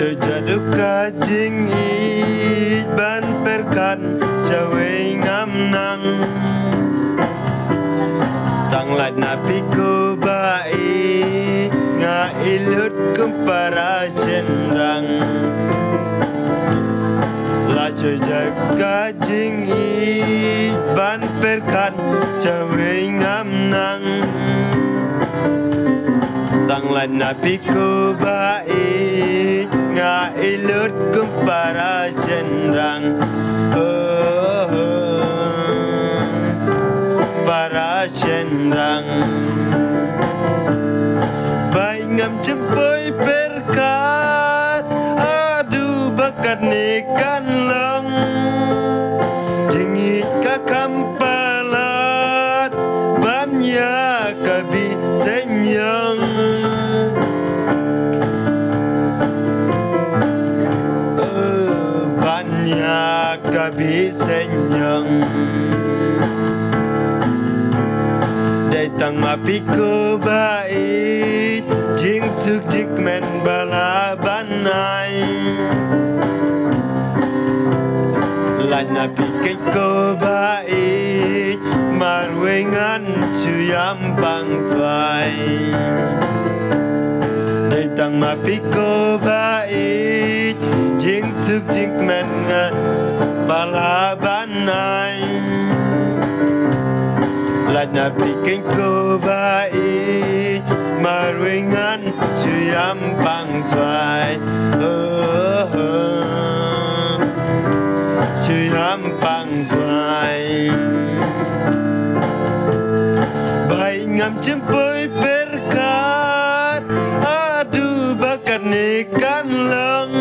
Sejaduk kajing it ban perkan cawe ngam nang tang lad napi ko bai nga ilut kumpara senrang la sejaduk kajing it ban perkan cawe ngam nang tang lad napi ko bai nga ilut kumpara senrang para senrang bai ngam cempoi perkat adu bakat nekan lang jengit kakam palat banyak kabi senyang kabi senyang datang api ko bai jing tuk jik men bala banai lan api ke ko bai marwengan suyam bang swai datang api ko bai jing tuk jik men bala banai lana bikin ko bai marwengan suyam bang swai suyam bang swai bai ngam cempoi perkat adu bakat nekan lang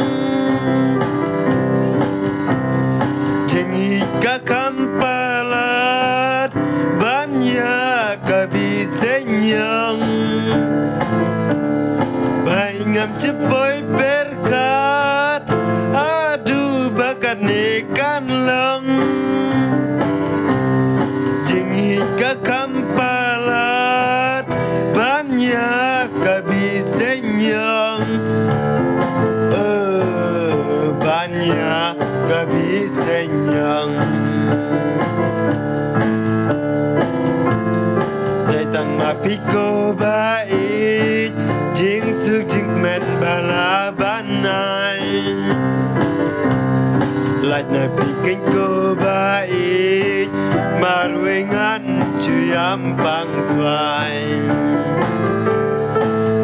kakam palat banyak kabi senyang bai ngam cepoi perkat adu bakat nekan lang jengit kakam palat banyak kabi senyang banyak kabi senyang datang api ko bai jing suk jing men bala banai lat na bikin ko bai marwengan cuyam bang swai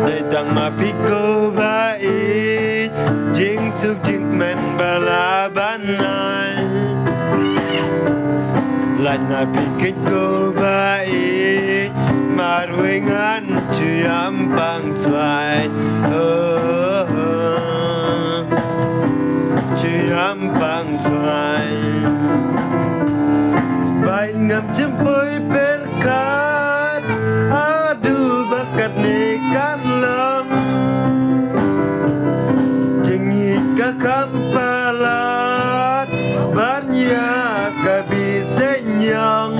datang api ko bai jing suk jing men bala banai lat na bikin ko bai marwengan cuyam bang swai cuyam bang swai bai ngam cempoi perkat adu bakat nekan lang jengit kakam palat banyak kabi senyang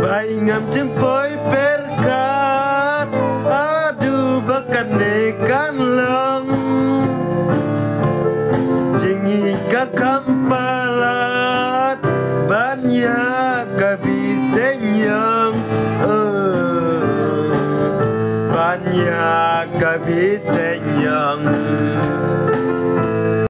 bai ngam cempoi perkat adu bakat nekan lang jengit kakam palat banyak kabi senyang banyak kabi senyang